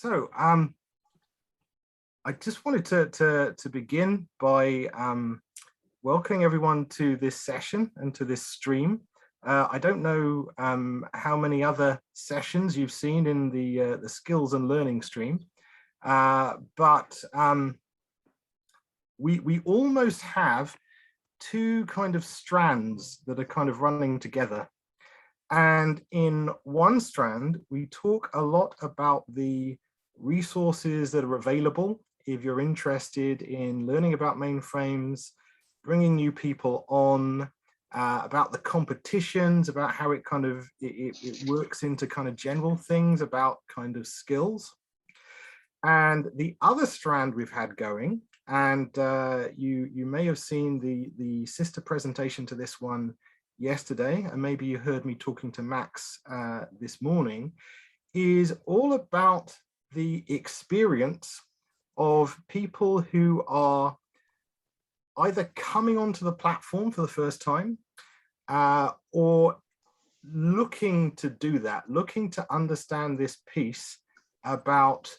I just wanted to begin by welcoming everyone to this session and to this stream. I don't know how many other sessions you've seen in the skills and learning stream, but we almost have two kind of strands that are kind of running together. And in one strand, we talk a lot about the resources that are available if you're interested in learning about mainframes, bringing new people on, about the competitions, about how it kind of, it works into kind of general things about kind of skills. And the other strand we've had going, and you may have seen the sister presentation to this one yesterday, and maybe you heard me talking to Max this morning, is all about the experience of people who are either coming onto the platform for the first time or looking to do that, looking to understand this piece about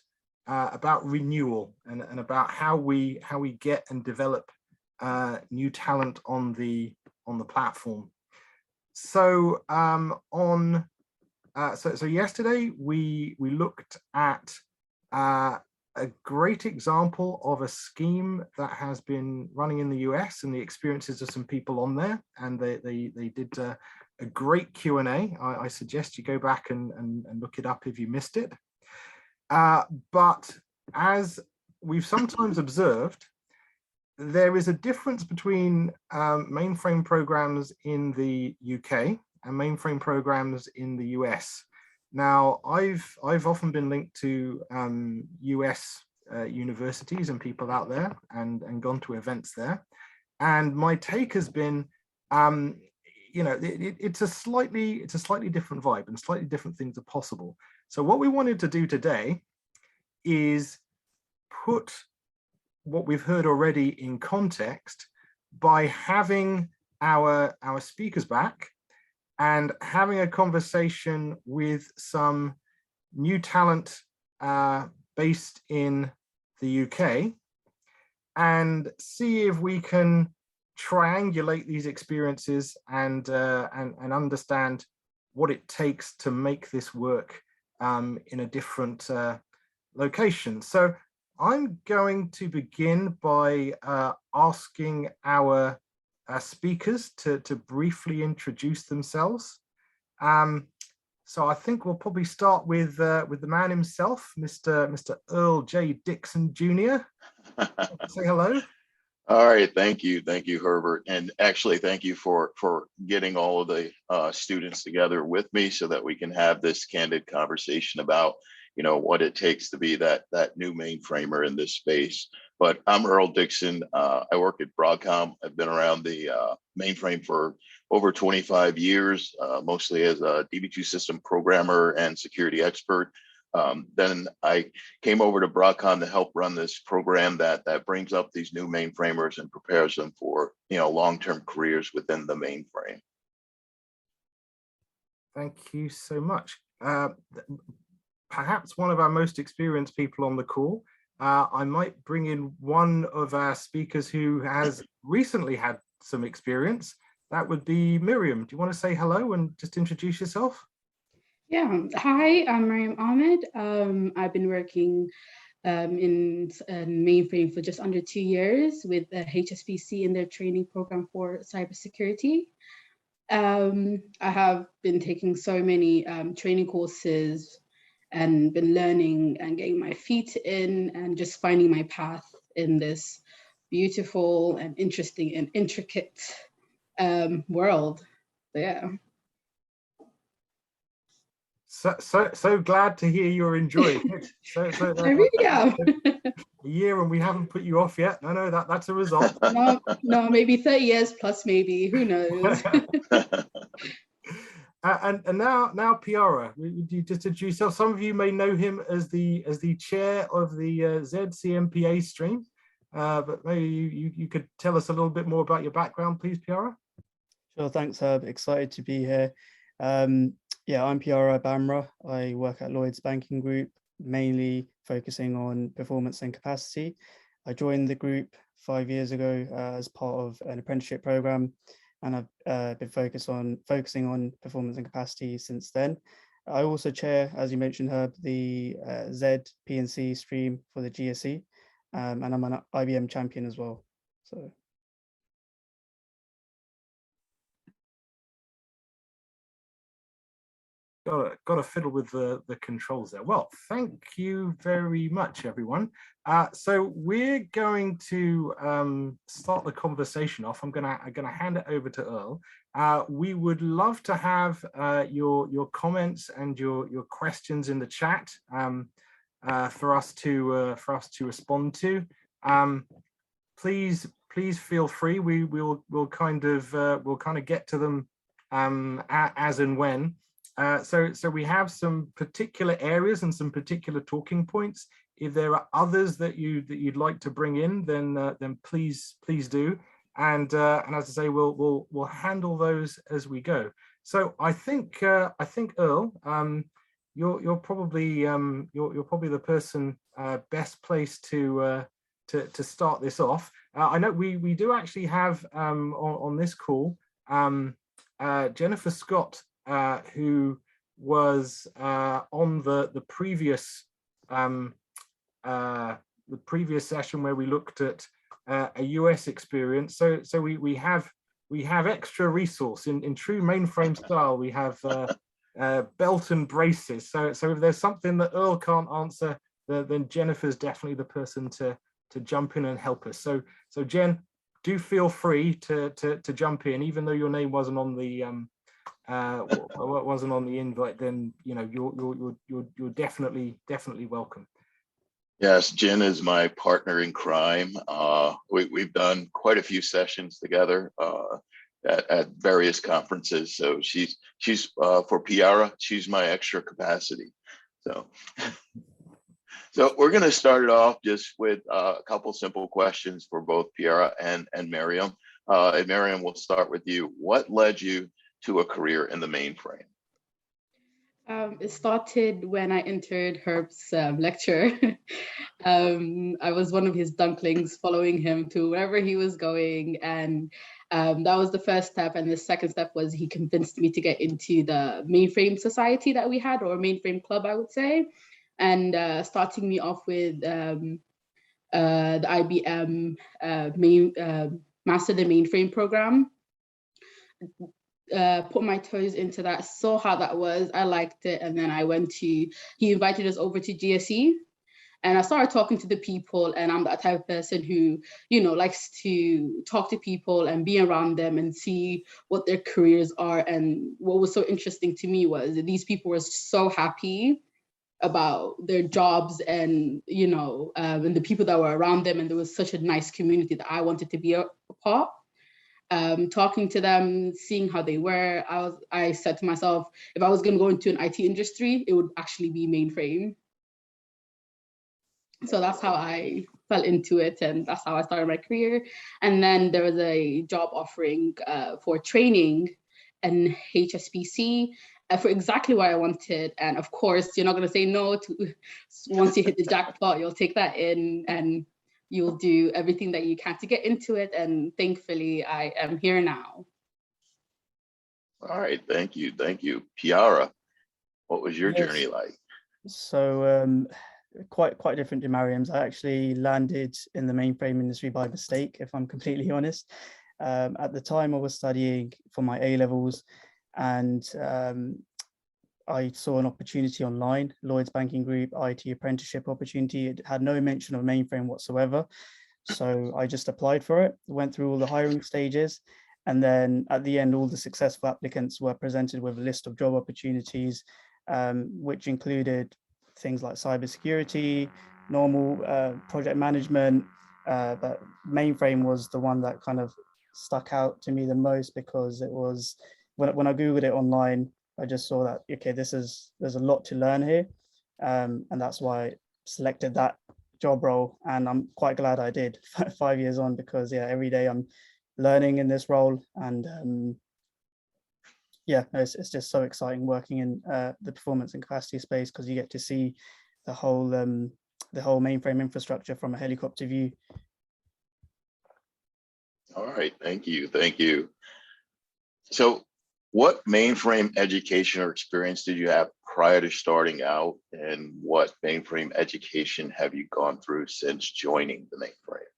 renewal and about how we get and develop new talent on the platform. So so yesterday we looked at a great example of a scheme that has been running in the US and the experiences of some people on there, and they did a great Q&A. I suggest you go back and look it up if you missed it. But as we've sometimes observed, there is a difference between mainframe programs in the UK and mainframe programs in the US. Now, I've often been linked to US universities and people out there and gone to events there. And my take has been, you know, it's a slightly different vibe and slightly different things are possible. So what we wanted to do today is put what we've heard already in context by having our speakers back and having a conversation with some new talent based in the UK, and see if we can triangulate these experiences and understand what it takes to make this work in a different location. So I'm going to begin by asking our speakers to briefly introduce themselves. So I think we'll probably start with the man himself, Mr. Earl J. Dixon Jr. Say hello. All right, thank you, Herbert, and actually thank you for getting all of the students together with me so that we can have this candid conversation about, you know, what it takes to be that new mainframer in this space. But I'm Earl Dixon. I work at Broadcom. I've been around the mainframe for over 25 years, mostly as a DB2 system programmer and security expert. Then I came over to Broadcom to help run this program that brings up these new mainframers and prepares them for, you know, long-term careers within the mainframe. Thank you so much. Perhaps one of our most experienced people on the call. I might bring in one of our speakers who has recently had some experience. That would be Miriam. Do you want to say hello and just introduce yourself? Yeah, hi, I'm Miriam Ahmed. I've been working in mainframe for just under 2 years with HSBC in their training program for cybersecurity. I have been taking so many training courses and been learning and getting my feet in and just finding my path in this beautiful and interesting and intricate world. So, yeah. So glad to hear you're enjoying it. So I really am. A year and we haven't put you off yet. No, that's a result. No, maybe 30 years plus, maybe. Who knows? And now Piara, would you just introduce yourself? Some of you may know him as the chair of the ZCMPA stream, but maybe you could tell us a little bit more about your background, please, Piara. Sure, thanks, Herb. Excited to be here. Yeah, I'm Piara Bamra. I work at Lloyds Banking Group. mainly focusing on performance and capacity. I joined the group 5 years ago as part of an apprenticeship program, and I've been focusing on performance and capacity since then. I also chair, as you mentioned, Herb, the Z P&C stream for the GSE, and I'm an IBM champion as well. So. Got to fiddle with the controls there. Well, thank you very much, everyone. So we're going to start the conversation off. I'm gonna hand it over to Earl. We would love to have your comments and your questions in the chat for us to respond to. Please feel free. We'll kind of get to them as and when. So we have some particular areas and some particular talking points. If there are others that you'd like to bring in, then please do. And as I say, we'll handle those as we go. So I think Earl, you're probably the person best placed to start this off. I know we do actually have on this call Jennifer Scott, who was on the previous session where we looked at a US experience. So we have extra resource in true mainframe style. We have belt and braces. So if there's something that Earl can't answer, then Jennifer's definitely the person to jump in and help us. So Jen, do feel free to jump in, even though your name wasn't on the invite. Then you're definitely welcome. Yes, Jen is my partner in crime. We've done quite a few sessions together at various conferences. So she's for Piara, she's my extra capacity. So we're going to start it off just with a couple simple questions for both Piara and Miriam. And Miriam, we'll start with you. What led you to a career in the mainframe? It started when I entered Herb's lecture. I was one of his dunklings, following him to wherever he was going. And that was the first step. And the second step was he convinced me to get into the mainframe society that we had, or mainframe club, I would say. And starting me off with the IBM Master the Mainframe program. Put my toes into that, saw how that was, I liked it, and then he invited us over to GSE, and I started talking to the people, and I'm that type of person who, likes to talk to people and be around them and see what their careers are. And what was so interesting to me was that these people were so happy about their jobs and, and the people that were around them, and there was such a nice community that I wanted to be a part. Talking to them, seeing how they were, I said to myself, if I was going to go into an IT industry, it would actually be mainframe. So that's how I fell into it, and that's how I started my career. And then there was a job offering for training in HSBC for exactly what I wanted. And of course, you're not going to say no to, once you hit the jackpot, you'll take that in and you'll do everything that you can to get into it. And thankfully, I am here now. All right, thank you. Piara, what was your journey like? So quite different to Mariam's. I actually landed in the mainframe industry by mistake, if I'm completely honest. At the time I was studying for my A-levels, and I saw an opportunity online, Lloyd's Banking Group, IT apprenticeship opportunity. It had no mention of mainframe whatsoever. So I just applied for it, went through all the hiring stages. And then at the end, all the successful applicants were presented with a list of job opportunities, which included things like cybersecurity, normal project management, but mainframe was the one that kind of stuck out to me the most, because it was, when I Googled it online, I just saw that, okay, there's a lot to learn here. And that's why I selected that job role. And I'm quite glad I did 5 years on, because yeah, every day I'm learning in this role. And yeah, it's just so exciting working in the performance and capacity space, because you get to see the whole mainframe infrastructure from a helicopter view. All right, thank you, thank you. So what mainframe education or experience did you have prior to starting out, and what mainframe education have you gone through since joining the mainframe?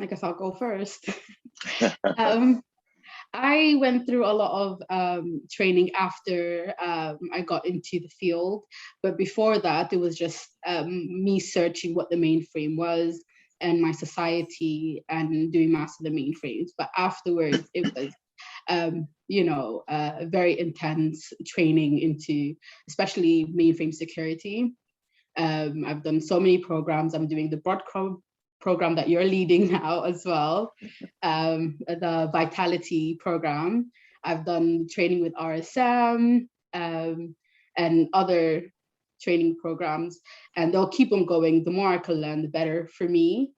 I guess I'll go first. I went through a lot of training after I got into the field, but before that, it was just me searching what the mainframe was and my society and doing maths of the mainframes. But afterwards, it was very intense training into especially mainframe security. I've done so many programs. I'm doing the Broadcom program that you're leading now as well, the Vitality program. I've done training with RSM and other training programs, and they'll keep on going. The more I can learn, the better for me.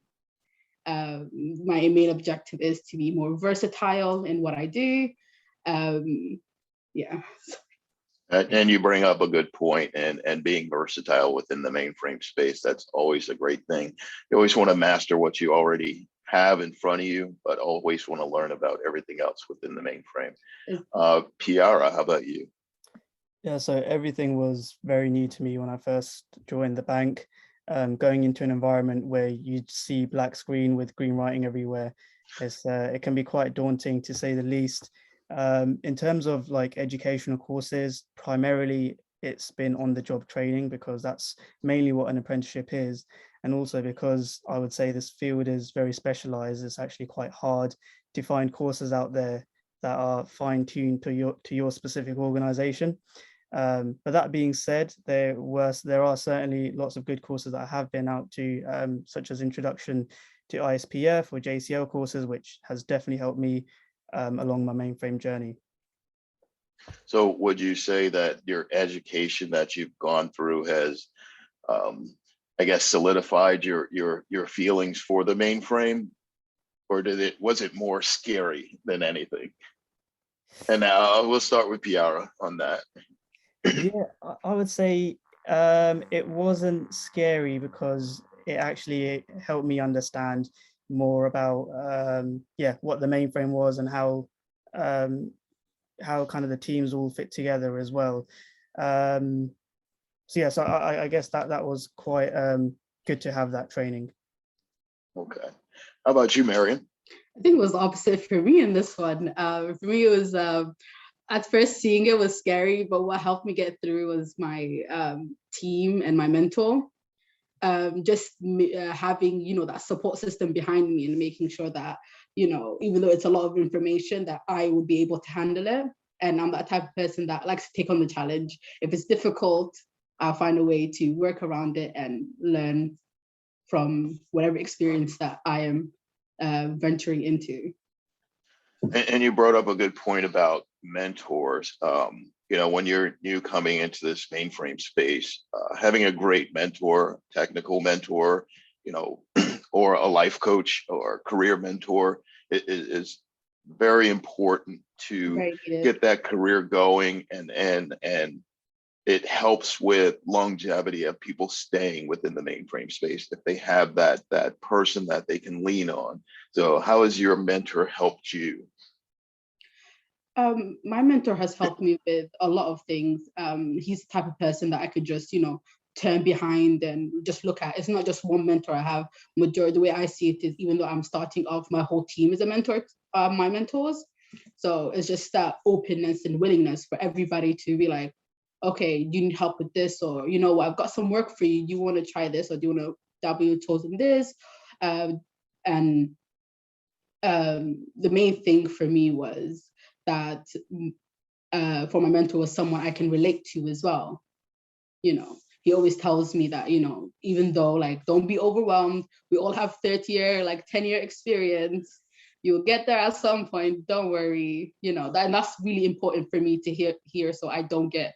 My main objective is to be more versatile in what I do. Yeah. And you bring up a good point, and being versatile within the mainframe space, that's always a great thing. You always want to master what you already have in front of you, but always want to learn about everything else within the mainframe. Piara, how about you? Yeah, so everything was very new to me when I first joined the bank. Going into an environment where you see black screen with green writing everywhere, it can be quite daunting, to say the least. In terms of like educational courses, primarily it's been on the job training, because that's mainly what an apprenticeship is. And also because I would say this field is very specialized, it's actually quite hard to find courses out there that are fine-tuned to your specific organization. But that being said, there are certainly lots of good courses that I have been out to, such as Introduction to ISPF or JCL courses, which has definitely helped me along my mainframe journey. So would you say that your education that you've gone through has, I guess, solidified your feelings for the mainframe, or was it more scary than anything? And now we'll start with Piara on that. Yeah, I would say it wasn't scary, because it actually helped me understand more about what the mainframe was, and how kind of the teams all fit together as well. So yeah, so I guess that was quite good to have that training. Okay, how about you, Marion? I think it was opposite for me in this one. For me, it was at first seeing it was scary, but what helped me get through was my team and my mentor. Just having, that support system behind me, and making sure that, even though it's a lot of information, that I would be able to handle it. And I'm that type of person that likes to take on the challenge. If it's difficult, I'll find a way to work around it and learn from whatever experience that I am venturing into. And you brought up a good point about mentors. When you're new coming into this mainframe space, having a great mentor, technical mentor, or a life coach or career mentor is very important to get that career going, and it helps with longevity of people staying within the mainframe space if they have that person that they can lean on. So how has your mentor helped you? My mentor has helped me with a lot of things. He's the type of person that I could just, turn behind and just look at. It's not just one mentor I have. The way I see it is, even though I'm starting off, my whole team is a mentor, my mentors. So it's just that openness and willingness for everybody to be like, okay, you need help with this, or I've got some work for you. Do you want to try this, or do you want to dabble your toes in this? The main thing for me was that for my mentor was someone I can relate to as well. He always tells me that, even though don't be overwhelmed, we all have 30-year, 10-year experience. You'll get there at some point, don't worry, and that's really important for me to hear so I don't get,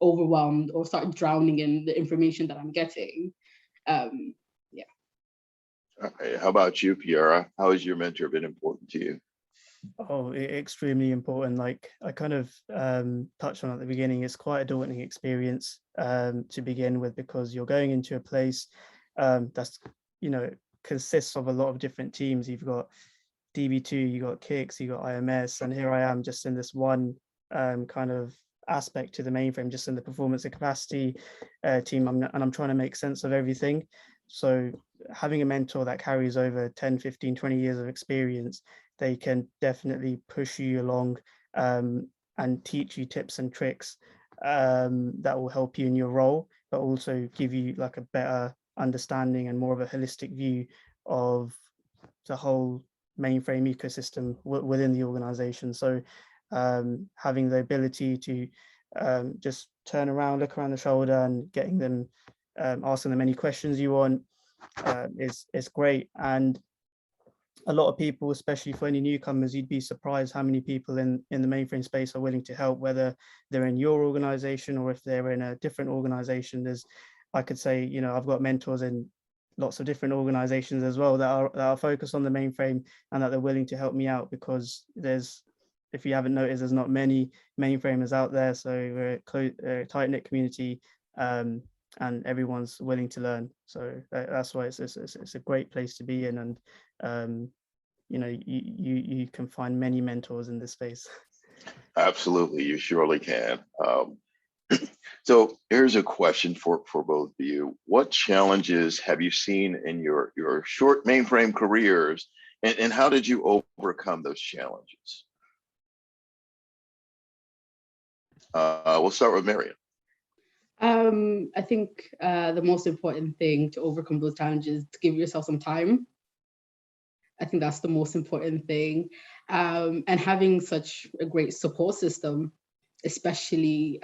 overwhelmed or start drowning in the information that I'm getting. Yeah. Okay. How about you, Piara? How has your mentor been important to you? Oh, extremely important. Like I kind of touched on at the beginning, it's quite a daunting experience to begin with, because you're going into a place that's, you know, consists of a lot of different teams. You've got DB2, you got Kicks, you got IMS, and here I am just in this one kind of aspect to the mainframe, just in the performance and capacity team, and I'm trying to make sense of everything. So having a mentor that carries over 10, 15, 20 years of experience, they can definitely push you along and teach you tips and tricks that will help you in your role, but also give you like a better understanding and more of a holistic view of the whole mainframe ecosystem within the organization. So having the ability to just turn around, look around the shoulder, and getting them, asking them any questions you want is great. And a lot of people, especially for any newcomers, you'd be surprised how many people in the mainframe space are willing to help, whether they're in your organization or if they're in a different organization. There's, I could say, you know, I've got mentors in lots of different organizations as well that are focused on the mainframe, and that they're willing to help me out, because there's, if you haven't noticed, there's not many mainframers out there. So we're a tight-knit community, and everyone's willing to learn. So that's why it's a great place to be in. And you know, you can find many mentors in this space. Absolutely, you surely can. So here's a question for both of you. What challenges have you seen in your short mainframe careers, and how did you overcome those challenges? We'll start with Mariam. I think the most important thing to overcome those challenges is to give yourself some time. I think that's the most important thing. And having such a great support system, especially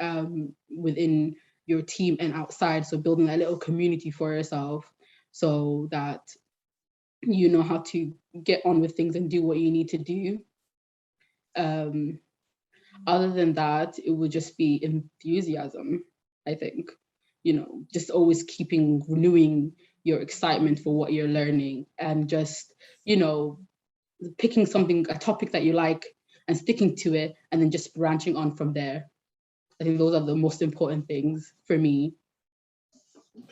within your team and outside. So building that little community for yourself so that you know how to get on with things and do what you need to do. Other than that, it would just be enthusiasm, I think. You know, just always keeping renewing your excitement for what you're learning, and just, you know, picking a topic that you like and sticking to it, and then just branching on from there. I think those are the most important things for me.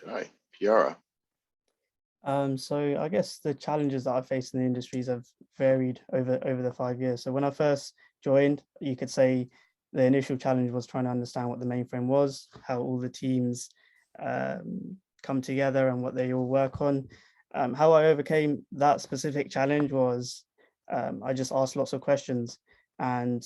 Okay, Kiara. So I guess the challenges that I faced in the industries have varied over the 5 years. So when I first joined, you could say the initial challenge was trying to understand what the mainframe was, how all the teams come together and what they all work on. How I overcame that specific challenge was I just asked lots of questions, and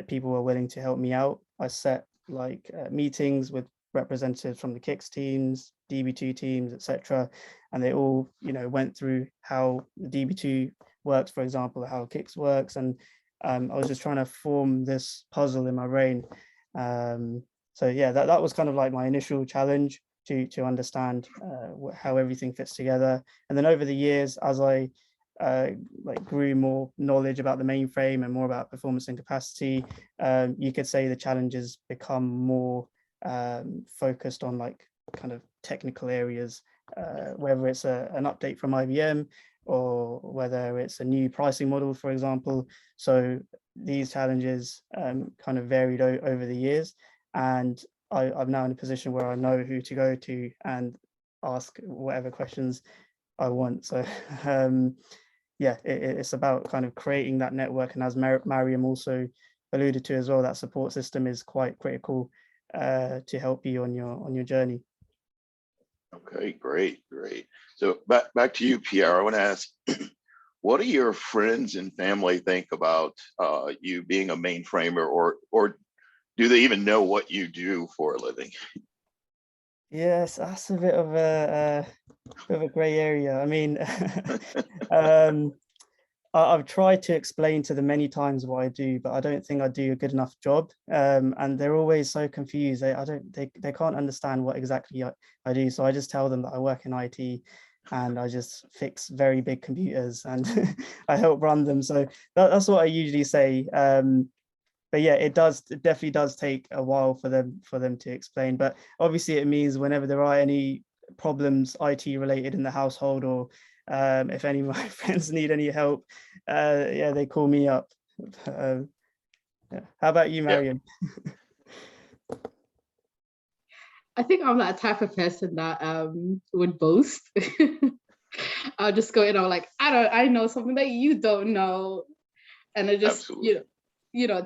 people were willing to help me out. I set like meetings with representatives from the Kicks teams, DB2 teams, etc., and they all, you know, went through how the DB2 works, for example, how Kicks works, and I was just trying to form this puzzle in my brain. So yeah, that was kind of like my initial challenge, to understand how everything fits together. And then over the years, as I like grew more knowledge about the mainframe and more about performance and capacity, you could say the challenges become more focused on like kind of technical areas, whether it's an update from IBM or whether it's a new pricing model, for example. So these challenges kind of varied over the years, and I'm now in a position where I know who to go to and ask whatever questions I want. So yeah, it's about kind of creating that network, and as Mariam also alluded to as well, that support system is quite critical to help you on your journey. Okay, great. So back to you, Pierre. I want to ask, what do your friends and family think about you being a mainframer, or do they even know what you do for a living? Yes, that's a bit of a gray area. I mean, I've tried to explain to them many times what I do, but I don't think I do a good enough job. And they're always so confused. They can't understand what exactly I do. So I just tell them that I work in IT and I just fix very big computers and I help run them. So that's what I usually say. But yeah, it definitely does take a while for them to explain. But obviously it means whenever there are any problems IT related in the household, or If any of my friends need any help, yeah, they call me up. Yeah. How about you, Mariam? I think I'm that type of person that would boast. I'll just go in, I'm like, I know something that you don't know. And I just, Absolutely.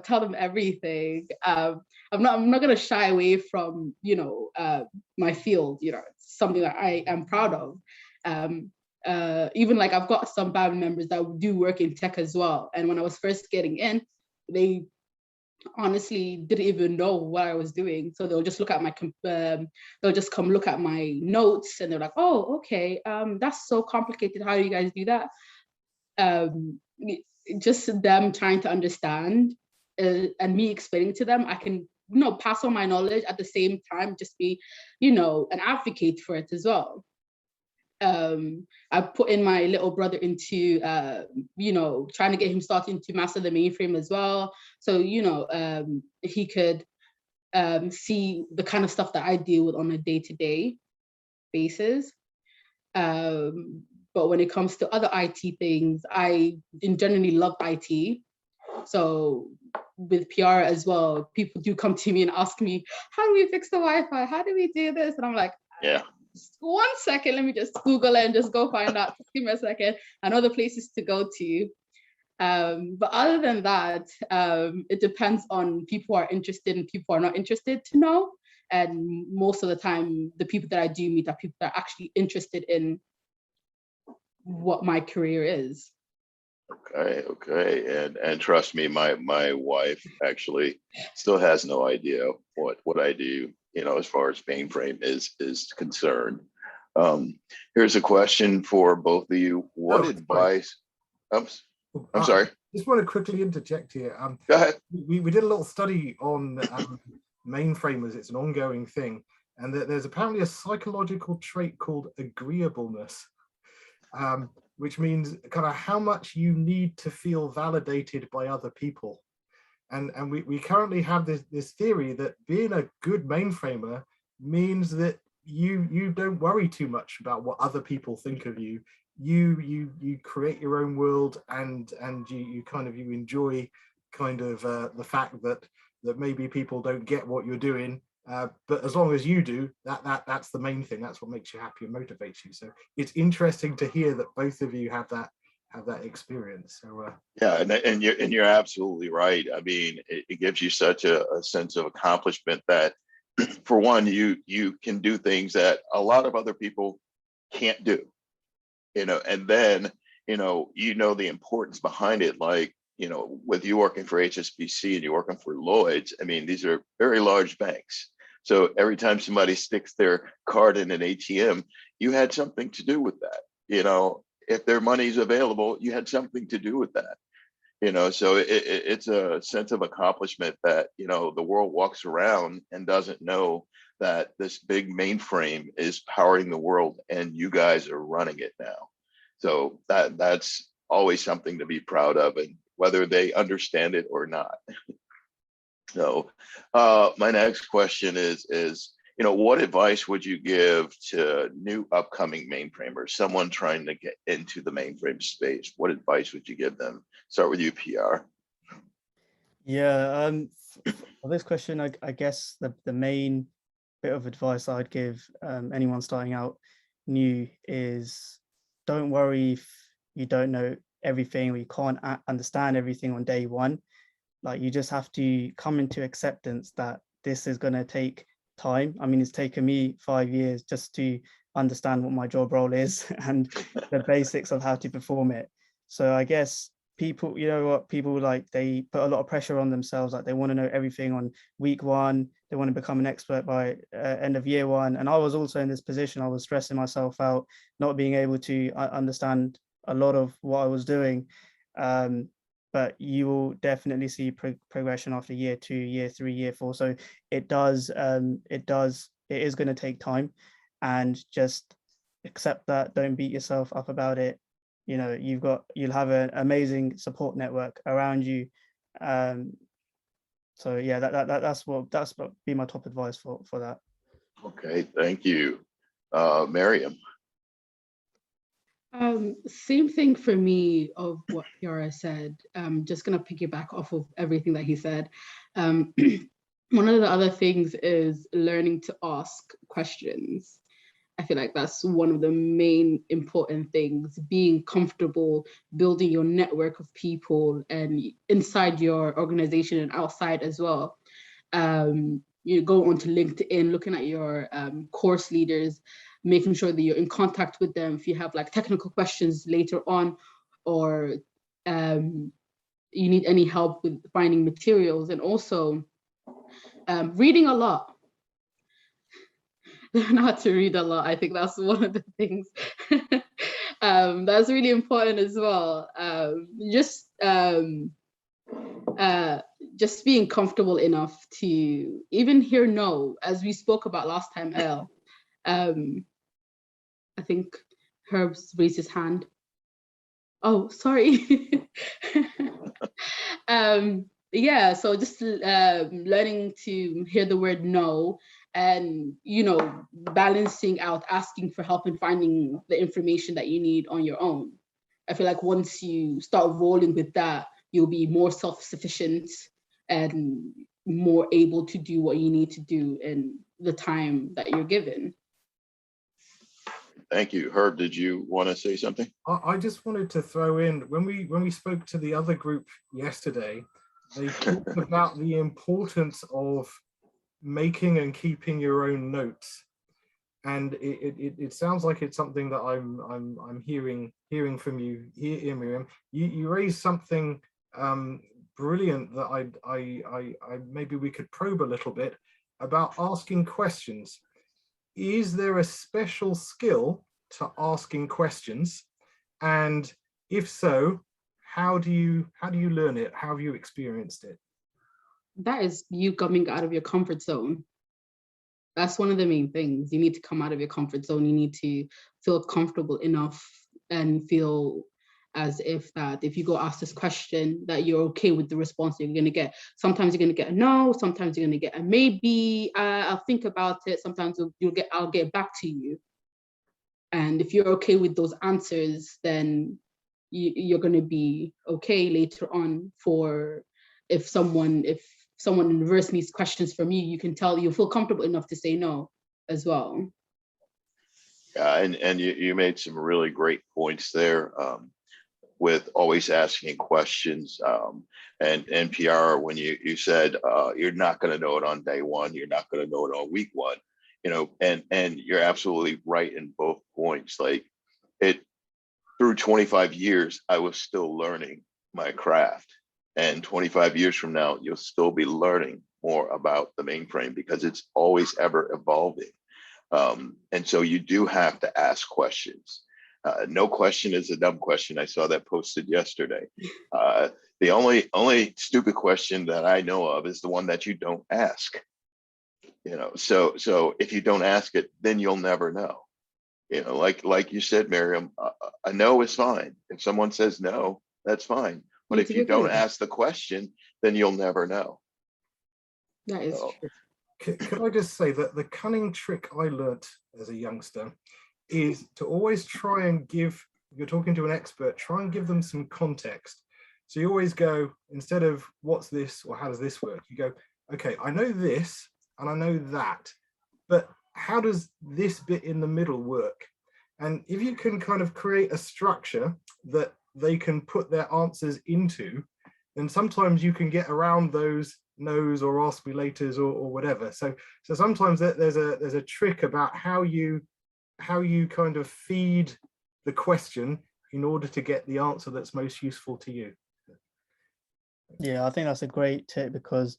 Tell them everything. I'm not gonna shy away from, my field, it's something that I am proud of. Even like I've got some band members that do work in tech as well. And when I was first getting in, they honestly didn't even know what I was doing. So they'll just look at they'll just come look at my notes and they're like, oh, okay, that's so complicated. How do you guys do that? Just them trying to understand and me explaining to them, I can, pass on my knowledge at the same time, just be, an advocate for it as well. I put in my little brother into, trying to get him started into master the mainframe as well. So, he could see the kind of stuff that I deal with on a day-to-day basis. But when it comes to other IT things, I generally love IT. So with PR as well, people do come to me and ask me, how do we fix the Wi-Fi? How do we do this? And I'm like, yeah. 1 second, let me just Google it and just go find out. Just give me a second. I know the places to go to. But other than that, it depends on people who are interested and people who are not interested to know. And most of the time, the people that I do meet are people that are actually interested in what my career is. Okay. And trust me, my wife actually still has no idea what I do, as far as mainframe is concerned. Here's a question for both of you. What advice? I'm sorry. I just want to quickly interject here. Go ahead. We did a little study on mainframers. It's an ongoing thing, and there's apparently a psychological trait called agreeableness, which means kind of how much you need to feel validated by other people. And we currently have this theory that being a good mainframer means that you don't worry too much about what other people think of you. You create your own world, and you enjoy kind of the fact that maybe people don't get what you're doing, but as long as you do, that's the main thing. That's what makes you happy and motivates you. So it's interesting to hear that both of you have that experience. So yeah, and you're absolutely right. I mean, it gives you such a sense of accomplishment that for one, you can do things that a lot of other people can't do, and then the importance behind it, like with you working for HSBC and you're working for Lloyd's. I mean, these are very large banks. So every time somebody sticks their card in an ATM, you had something to do with that. If their money's available, you had something to do with that. So it's a sense of accomplishment that the world walks around and doesn't know that this big mainframe is powering the world and you guys are running it now. So that's always something to be proud of, and whether they understand it or not. So my next question is what advice would you give to new upcoming mainframers, someone trying to get into the mainframe space? What advice would you give them? Start with you, PR. Yeah, for this question, I guess the main bit of advice I'd give anyone starting out new is, don't worry if you don't know everything or you can't understand everything on day one. Like, you just have to come into acceptance that this is going to take time. I mean, it's taken me 5 years just to understand what my job role is and the basics of how to perform it. So I guess people, people like, they put a lot of pressure on themselves. Like, they want to know everything on week one. They want to become an expert by end of year one. And I was also in this position. I was stressing myself out, not being able to understand a lot of what I was doing. But you will definitely see progression after year 2, year 3, year 4. So it is going to take time, and just accept that. Don't beat yourself up about it. You'll have an amazing support network around you. So yeah, that's what be my top advice for that. Okay, thank you. Mariam. Same thing for me of what Yara said. Just gonna piggyback off of everything that he said. Um, one of the other things is learning to ask questions. I feel like that's one of the main important things, being comfortable, building your network of people and inside your organization and outside as well. You go onto LinkedIn, looking at your course leaders, making sure that you're in contact with them if you have like technical questions later on, or you need any help with finding materials, and also reading a lot. Learn how to read a lot. I think that's one of the things that's really important as well. Just being comfortable enough to even hear no, as we spoke about last time, Elle. I think Herb's raised his hand. Oh, sorry. Yeah, so just learning to hear the word no, and balancing out asking for help and finding the information that you need on your own. I feel like once you start rolling with that, you'll be more self-sufficient and more able to do what you need to do in the time that you're given. Thank you. Herb, did you want to say something? I just wanted to throw in, when we spoke to the other group yesterday, they talked about the importance of making and keeping your own notes, and it sounds like it's something that I'm hearing from you here, Miriam. You raised something brilliant that I maybe we could probe a little bit about asking questions. Is there a special skill to asking questions? And if so, how do you learn it? How have you experienced it? That is you coming out of your comfort zone. That's one of the main things. You need to come out of your comfort zone. You need to feel comfortable enough and feel as if you go ask this question, that you're okay with the response you're going to get. Sometimes you're going to get a no, sometimes you're going to get a maybe, I'll think about it. Sometimes I'll get back to you. And if you're okay with those answers, then you're going to be okay later on. For if someone in reverse needs questions from you, you can tell, you'll feel comfortable enough to say no as well. Yeah, and you made some really great points there. With always asking questions, and NPR, when you said you're not going to know it on day one, you're not going to know it on week one, and you're absolutely right in both points. Like, it, through 25 years, I was still learning my craft, and 25 years from now, you'll still be learning more about the mainframe because it's always ever evolving. And so you do have to ask questions. No question is a dumb question. I saw that posted yesterday. The only stupid question that I know of is the one that you don't ask. So if you don't ask it, then you'll never know. Like you said, Miriam, a no is fine. If someone says no, that's fine. But if you don't ask the question, then you'll never know. That is true. Could I just say that the cunning trick I learnt as a youngster is to always try and give, if you're talking to an expert, try and give them some context. So you always go, instead of what's this or how does this work, you go, okay, I know this and I know that, but how does this bit in the middle work? And if you can kind of create a structure that they can put their answers into, then sometimes you can get around those no's or ask me laters or whatever. So sometimes there's a trick about how you kind of feed the question in order to get the answer that's most useful to you. Yeah, I think that's a great tip, because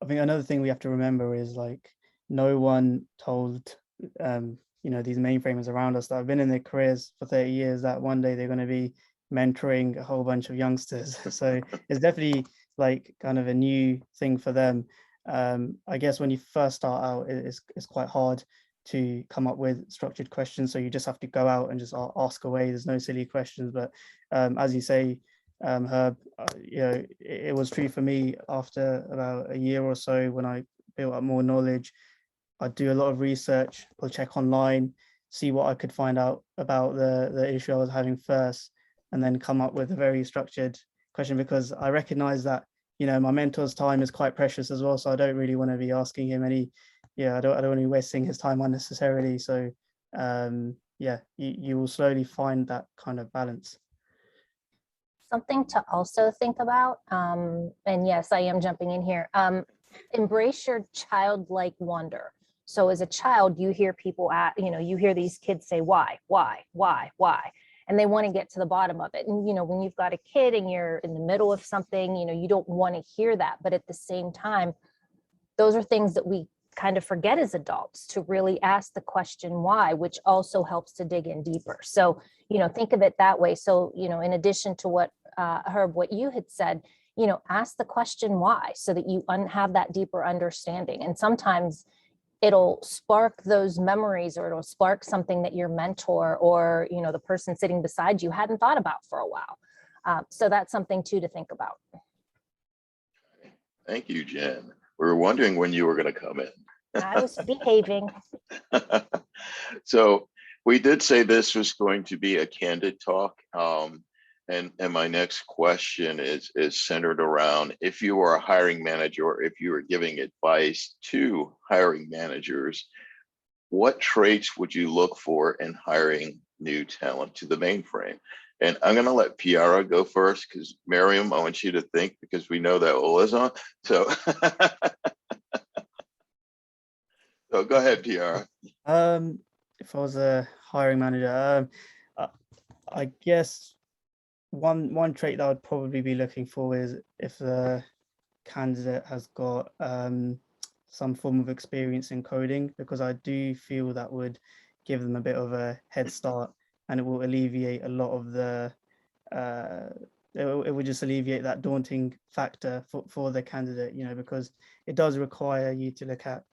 I think another thing we have to remember is, like, no one told these mainframers around us that have been in their careers for 30 years that one day they're going to be mentoring a whole bunch of youngsters. So it's definitely like kind of a new thing for them. I guess when you first start out, it's quite hard to come up with structured questions, so you just have to go out and just ask away. There's no silly questions. But as you say, Herb, it was true for me. After about a year or so, when I built up more knowledge, I'd do a lot of research, I'll check online, see what I could find out about the issue I was having first, and then come up with a very structured question, because I recognize that, you know, my mentor's time is quite precious as well. So I don't really want to be asking him any, I don't want to be wasting his time unnecessarily. So yeah, you will slowly find that kind of balance. Something to also think about, and yes, I am jumping in here, embrace your childlike wonder. So as a child, you hear people you hear these kids say, why, and they want to get to the bottom of it. And, you know, when you've got a kid and you're in the middle of something, you know, you don't want to hear that. But at the same time, those are things that we kind of forget as adults, to really ask the question why, which also helps to dig in deeper. So, you know, think of it that way. So, you know, in addition to what Herb, what you had said, you know, ask the question why, so that you have that deeper understanding. And sometimes it'll spark those memories, or it'll spark something that your mentor or, you know, the person sitting beside you hadn't thought about for a while. So that's something too to think about. Thank you, Jen. We were wondering when you were going to come in. I was behaving. So we did say this was going to be a candid talk. And my next question is centered around, if you were a hiring manager, or if you were giving advice to hiring managers, what traits would you look for in hiring new talent to the mainframe? And I'm going to let Piara go first, because Miriam, I want you to think, because we know that Ola's on. So, so go ahead, Piara. If I was a hiring manager, I guess one trait that I would probably be looking for is if the candidate has got some form of experience in coding, because I do feel that would give them a bit of a head start, and it will alleviate a lot of the it would just alleviate that daunting factor for the candidate, you know, because it does require you to look at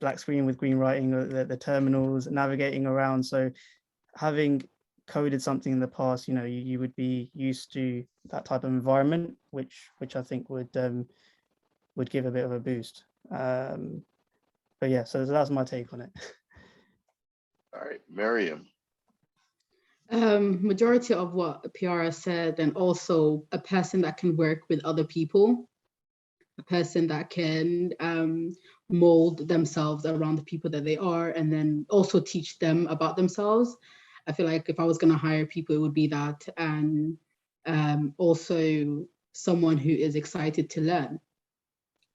black screen with green writing, or the terminals, navigating around. So having coded something in the past, you know, you would be used to that type of environment, which I think would give a bit of a boost. But yeah, so that's my take on it. All right, Miriam. Majority of what Piara said, and also a person that can work with other people, a person that can mold themselves around the people that they are, and then also teach them about themselves. I feel like if I was going to hire people, it would be that. And also someone who is excited to learn,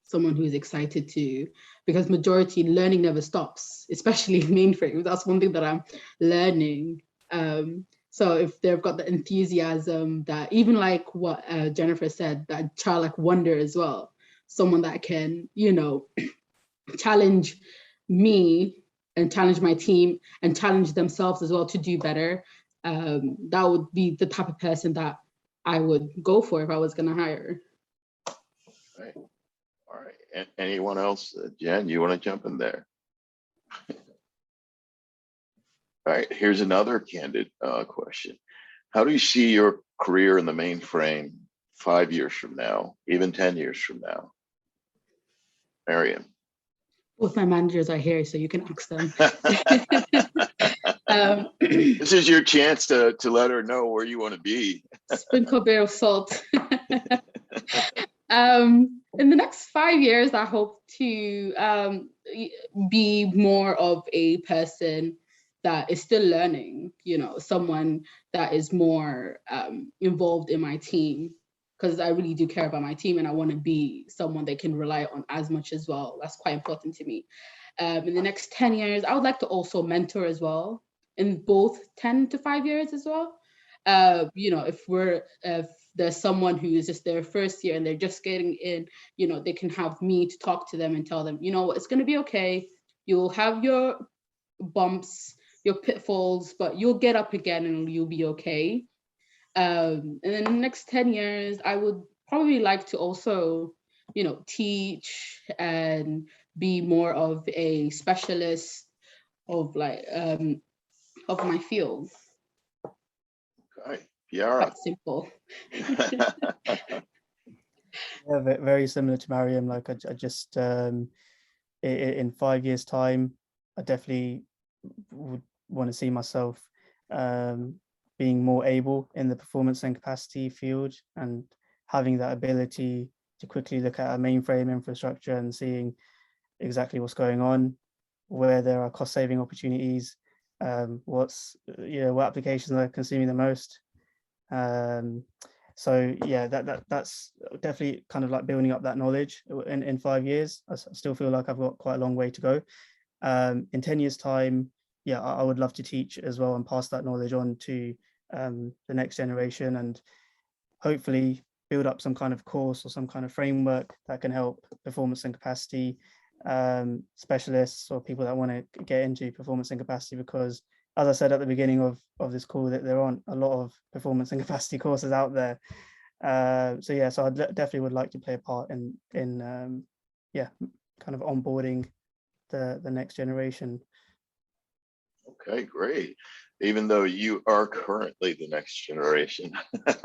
someone who is excited to, because majority learning never stops, especially mainframe. That's one thing that I'm learning. So if they've got the enthusiasm, that even like what Jennifer said, that childlike wonder as well, someone that can, you know, challenge me and challenge my team and challenge themselves as well to do better. That would be the type of person that I would go for if I was going to hire. Right. All right. Anyone else? Jen, you want to jump in there? All right. Here's another candid question. How do you see your career in the mainframe 5 years from now, even 10 years from now? Mariam. Both my managers are here, so you can ask them. This is your chance to let her know where you want to be. Sprinkle a bit of salt. In the next 5 years, I hope to be more of a person that is still learning, you know, someone that is more involved in my team, because I really do care about my team and I want to be someone they can rely on as much as well. That's quite important to me. In the next 10 years, I would like to also mentor as well, in both 10 to 5 years as well. You know, if there's someone who is just their first year and they're just getting in, you know, they can have me to talk to them and tell them, you know, it's going to be okay. You'll have your bumps, your pitfalls, but you'll get up again and you'll be okay. And then in the next 10 years, I would probably like to also, you know, teach and be more of a specialist of like of my field. Okay, Piara. Quite simple. Yeah, very similar to Mariam. Like I just in 5 years' time, I definitely would want to see myself being more able in the performance and capacity field, and having that ability to quickly look at a mainframe infrastructure and seeing exactly what's going on, where there are cost saving opportunities, what applications are consuming the most. So yeah, that's definitely kind of like building up that knowledge in 5 years. I still feel like I've got quite a long way to go. In 10 years time, yeah, I would love to teach as well and pass that knowledge on to the next generation, and hopefully build up some kind of course or some kind of framework that can help performance and capacity specialists or people that want to get into performance and capacity, because as I said at the beginning of this call, that there aren't a lot of performance and capacity courses out there. So yeah, so I definitely would like to play a part in kind of onboarding the next generation. Okay, great. Even though you are currently the next generation.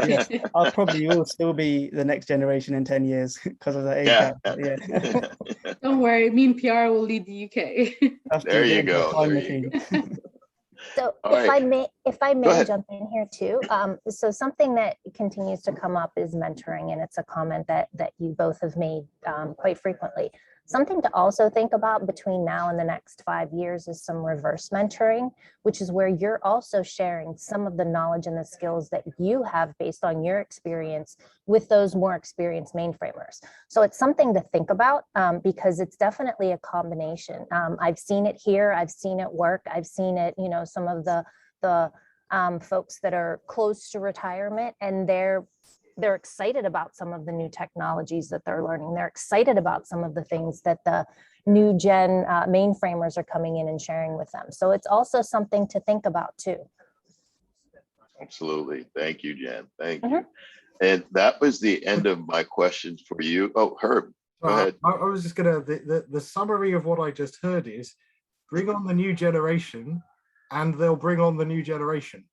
Yes, I probably will still be the next generation in 10 years because of the age Yeah. gap. Yeah. Don't worry, me and PR will lead the UK. There you go. Time There you machine. So All if right. I Go may ahead. jump in here too. So something that continues to come up is mentoring, and it's a comment that you both have made quite frequently. Something to also think about between now and the next 5 years is some reverse mentoring, which is where you're also sharing some of the knowledge and the skills that you have based on your experience with those more experienced mainframers. So it's something to think about because it's definitely a combination. I've seen it here, I've seen it work, I've seen it, some of the folks that are close to retirement, and they're excited about some of the new technologies that they're learning. They're excited about some of the things that the new gen mainframers are coming in and sharing with them. So it's also something to think about too. Absolutely. Thank you, Jen. Thank you. And that was the end of my questions for you. Oh, Herb, go ahead. I was just gonna, the summary of what I just heard is bring on the new generation and they'll bring on the new generation.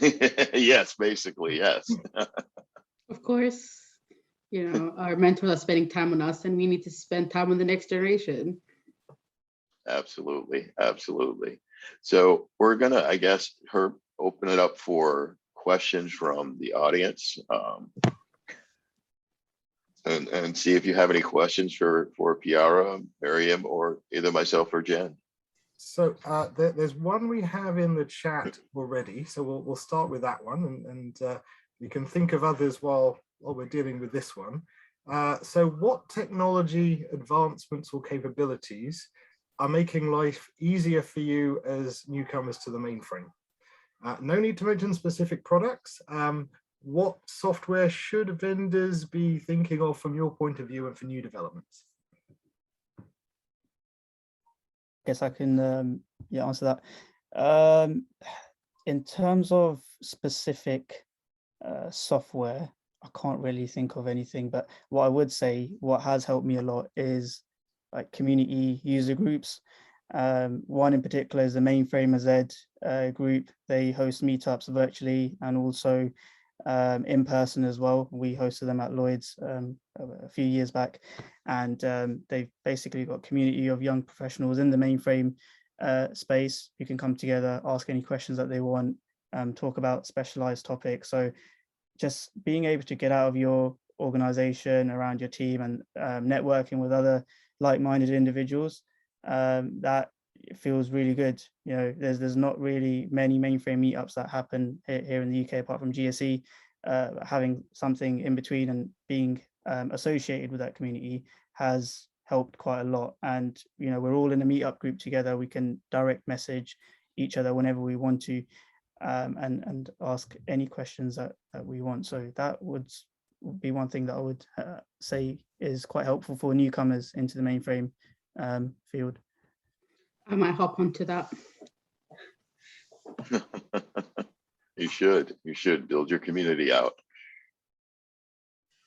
Yes, basically, yes. Of course, our mentors are spending time on us, and we need to spend time on the next generation. Absolutely, absolutely. So we're gonna, I guess, Herb, open it up for questions from the audience, and see if you have any questions for Piara, Miriam, or either myself or Jen. So there's one we have in the chat already, so we'll start with that one, and you can think of others while we're dealing with this one. So what technology advancements or capabilities are making life easier for you as newcomers to the mainframe? No need to mention specific products. What software should vendors be thinking of from your point of view and for new developments? Guess I can answer that. In terms of specific software, I can't really think of anything, but what I would say, what has helped me a lot is like community user groups. One in particular is the Mainframers group. They host meetups virtually and also in person as well. We hosted them at Lloyd's a few years back, and they've basically got a community of young professionals in the mainframe space who can come together, ask any questions that they want, talk about specialized topics. So just being able to get out of your organization, around your team, and networking with other like-minded individuals, that feels really good. There's not really many mainframe meetups that happen here in the UK apart from GSE. Having something in between and being associated with that community has helped quite a lot. And we're all in a meetup group together. We can direct message each other whenever we want to, and ask any questions that we want. So that would be one thing that I would say is quite helpful for newcomers into the mainframe field. I might hop onto that. You should build your community out.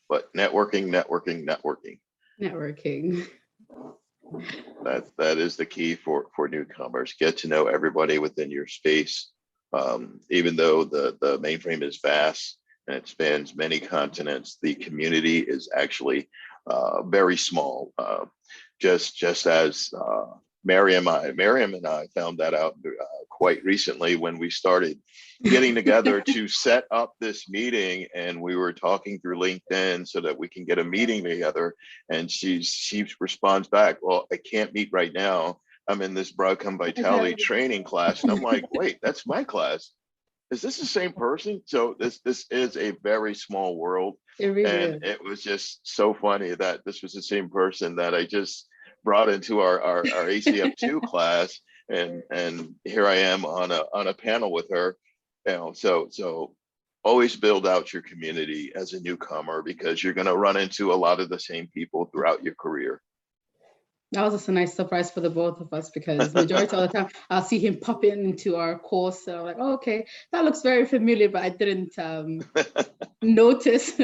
But networking. That is the key for newcomers. Get to know everybody within your space. Even though the mainframe is vast and it spans many continents, the community is actually very small. Just as Miriam and I found that out quite recently when we started getting together to set up this meeting, and we were talking through LinkedIn so that we can get a meeting together. And she responds back, "Well, I can't meet right now. I'm in this Broadcom Vitality training class." And I'm like, "Wait, that's my class. Is this the same person?" So this is a very small world. It really And is. it was just so funny that this was the same person that I just brought into our ACF2 class, and here I am on a panel with her. So always build out your community as a newcomer, because you're going to run into a lot of the same people throughout your career. That was just a nice surprise for the both of us, because majority of the time I'll see him pop into our course. So I'm like, oh, okay, that looks very familiar, but I didn't notice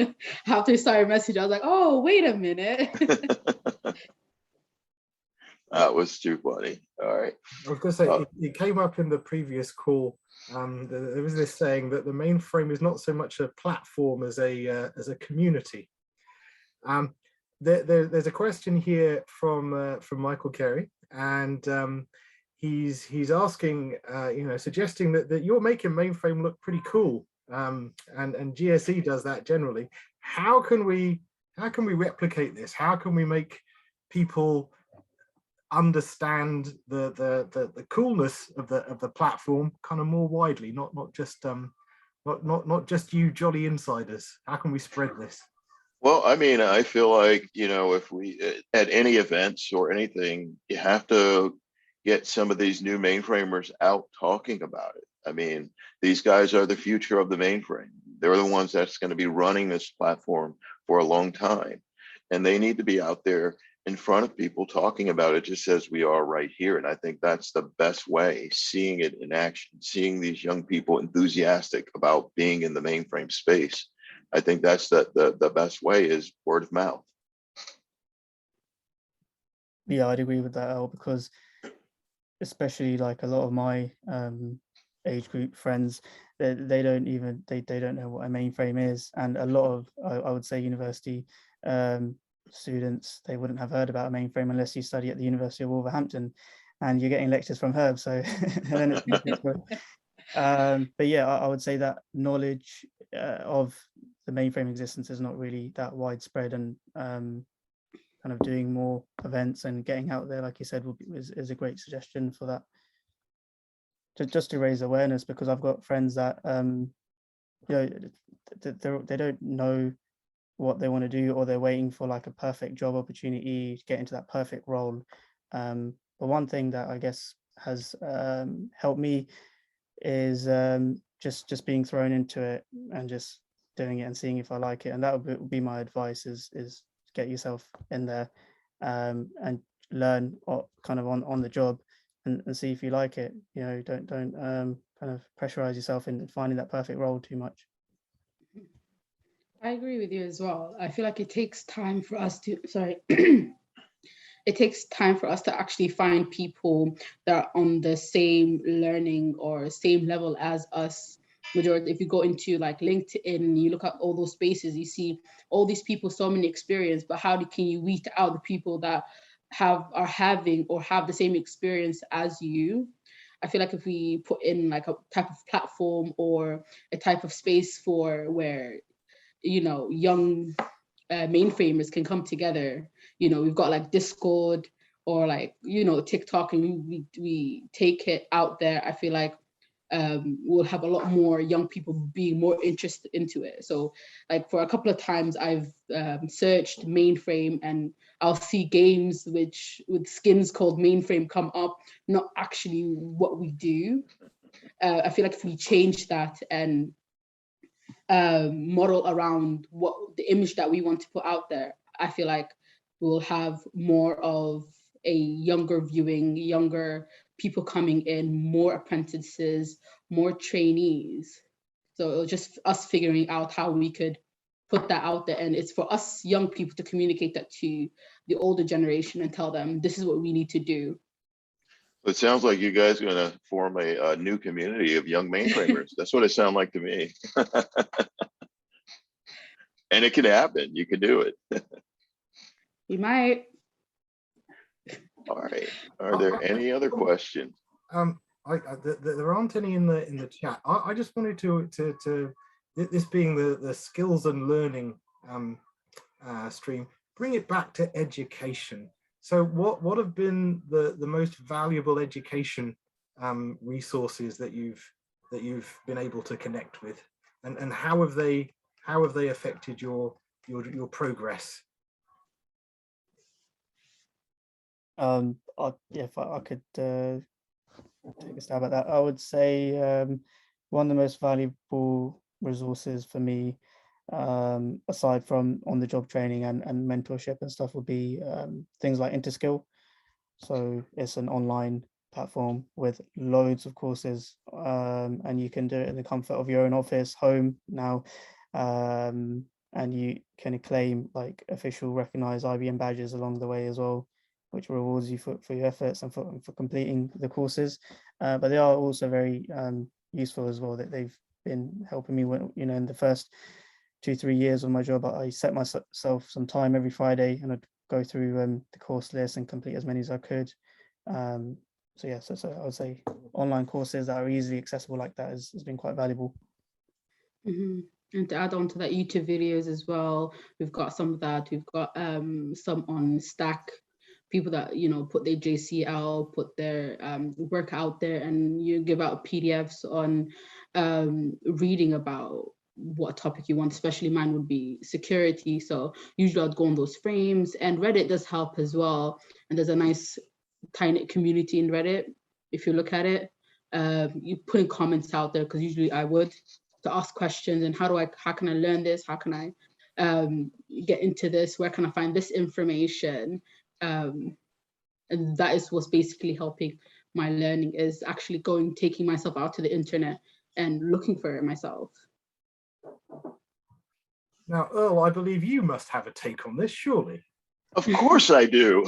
after he started message. I was like, oh, wait a minute. That was too funny. All right. I was going to say, it came up in the previous call. There was this saying that the mainframe is not so much a platform as a community. There's a question here from Michael Carey, and he's asking, suggesting that you're making mainframe look pretty cool, and GSE does that generally. How can we replicate this? How can we make people understand the coolness of the platform kind of more widely, not just you jolly insiders? How can we spread this? Well, I mean, I feel like, if we at any events or anything, you have to get some of these new mainframers out talking about it. I mean, these guys are the future of the mainframe. They're the ones that's going to be running this platform for a long time, and they need to be out there in front of people talking about it, just as we are right here. And I think that's the best way, seeing it in action, seeing these young people enthusiastic about being in the mainframe space. I think that's the best way, is word of mouth. Yeah, I'd agree with that, Al, because especially like a lot of my age group friends, they don't know what a mainframe is, and a lot of I would say university students, they wouldn't have heard about a mainframe unless you study at the University of Wolverhampton, and you're getting lectures from Herb. So then it's but yeah, I would say that knowledge of the mainframe existence is not really that widespread, and kind of doing more events and getting out there, like you said, is a great suggestion for that. Just to raise awareness, because I've got friends that they don't know what they want to do, or they're waiting for like a perfect job opportunity to get into that perfect role. But one thing that I guess has helped me is just being thrown into it and just doing it and seeing if I like it. And that would be my advice, is get yourself in there and learn kind of on the job, and see if you like it. Don't kind of pressurize yourself in finding that perfect role too much. I agree with you as well. I feel like it takes time for us to, it takes time for us to actually find people that are on the same learning or same level as us. Majority, if you go into like LinkedIn, you look at all those spaces, you see all these people, so many experience, but can you weed out the people that are having or have the same experience as you? I feel like if we put in like a type of platform or a type of space for where young mainframers can come together. We've got like Discord or like, TikTok, and we take it out there. I feel like we'll have a lot more young people being more interested into it. So like for a couple of times I've searched mainframe, and I'll see games with skins called mainframe come up, not actually what we do. I feel like if we change that and model around what the image that we want to put out there, I feel like we'll have more of a younger people coming in, more apprentices, more trainees. So it was just us figuring out how we could put that out there, and it's for us young people to communicate that to the older generation and tell them this is what we need to do. It sounds like you guys are going to form a new community of young mainframers. That's what it sounds like to me. And it can happen. You can do it. We might. All right. Are there any other questions? There aren't any in the chat. I just wanted to this being the skills and learning stream, bring it back to education. So what have been the most valuable education resources that you've been able to connect with, and how have they affected your progress? If I could take a stab at that, I would say one of the most valuable resources for me, aside from on-the-job training and mentorship and stuff, would be things like Interskill. So it's an online platform with loads of courses, and you can do it in the comfort of your own office, home now, and you can claim like official recognized IBM badges along the way as well, which rewards you for your efforts and for completing the courses. But they are also very useful as well, that they've been helping me when, in the first 2-3 years of my job, I set myself some time every Friday and I'd go through the course list and complete as many as I could. So yeah, so I would say online courses that are easily accessible like that has been quite valuable. Mm-hmm. And to add on to that, YouTube videos as well, we've got some of that. We've got some on Stack, people that put their JCL, put their work out there, and you give out PDFs on reading about what topic you want. Especially mine would be security, so usually I'd go on those frames, and Reddit does help as well, and there's a nice tiny community in Reddit. If you look at it, you put in comments out there, because usually I would, to ask questions and how can I learn this, how can I get into this, where can I find this information, and that is what's basically helping my learning, is actually taking myself out to the internet and looking for it myself. Now, Earl, I believe you must have a take on this, surely. Of course I do.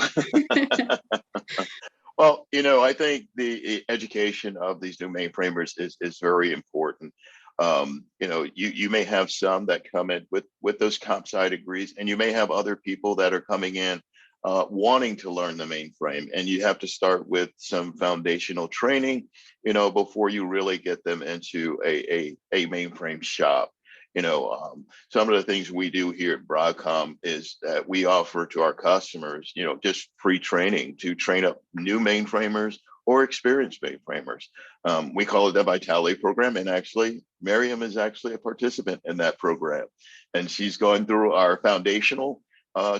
Well, I think the education of these new mainframers is very important. You may have some that come in with those comp sci degrees, and you may have other people that are coming in wanting to learn the mainframe, and you have to start with some foundational training, before you really get them into a mainframe shop. Some of the things we do here at Broadcom is that we offer to our customers, just free training to train up new mainframers or experienced mainframers. We call it the Vitality program, and actually Miriam is actually a participant in that program, and she's going through our foundational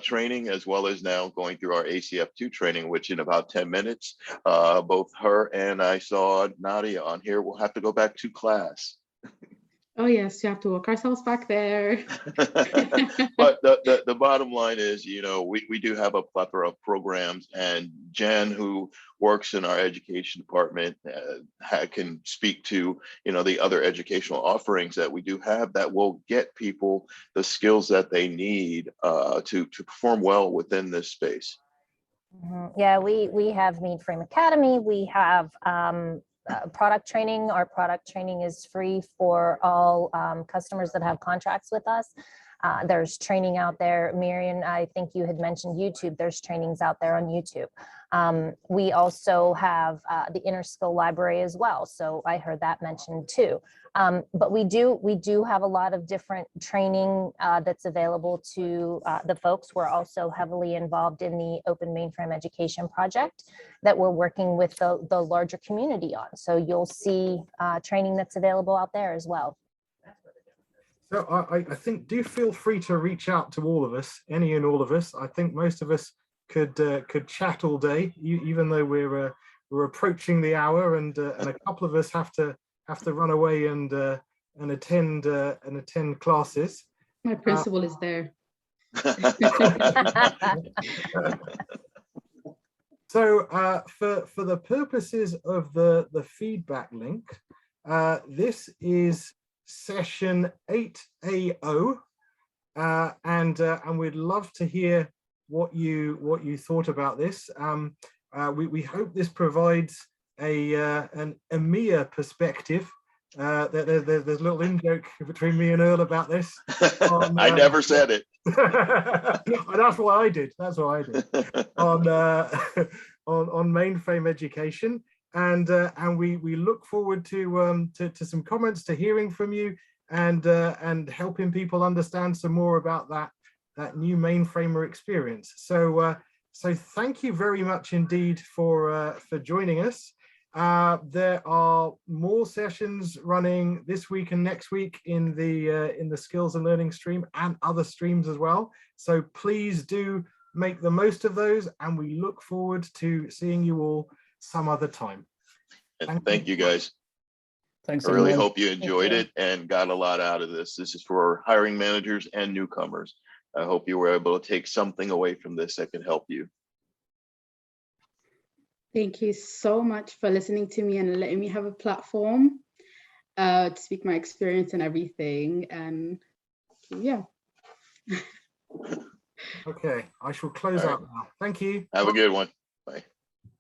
training, as well as now going through our ACF2 training, which in about 10 minutes, both her and I saw Nadia on here will have to go back to class. Oh yes, you have to walk ourselves back there. But the bottom line is, we do have a plethora of programs, and Jen, who works in our education department, can speak to, the other educational offerings that we do have that will get people the skills that they need to perform well within this space. Mm-hmm. Yeah, we have Mainframe Academy. We have product training. Our product training is free for all customers that have contracts with us. There's training out there. Marion, I think you had mentioned YouTube. There's trainings out there on YouTube. We also have the Interskill library as well. So I heard that mentioned too. But we do have a lot of different training that's available to the folks. We're also heavily involved in the Open Mainframe Education Project that we're working with the larger community on. So you'll see training that's available out there as well. So I think, do feel free to reach out to all of us, any and all of us. I think most of us could chat all day, even though we're approaching the hour, and a couple of us have to run away and attend classes. My principal is there. So for the purposes of the feedback link, this is session 8A0, and we'd love to hear what you thought about this. We hope this provides an EMEA perspective. There's a little in-joke between me and Earl about this. I never said it. That's what I did. That's what I did. on mainframe education. And we look forward to some comments, to hearing from you, and helping people understand some more about that new mainframer experience. So so thank you very much indeed for joining us. There are more sessions running this week and next week in the skills and learning stream and other streams as well. So please do make the most of those, and we look forward to seeing you all some other time. And thank you guys. Thanks, I really everyone. hope you enjoyed it and got a lot out of this. This is for hiring managers and newcomers. I hope you were able to take something away from this that can help you. Thank you so much for listening to me and letting me have a platform to speak my experience and everything. And yeah. Okay, I shall close out now. Thank you. Have a good one. Bye.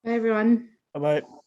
Bye, everyone. Bye-bye.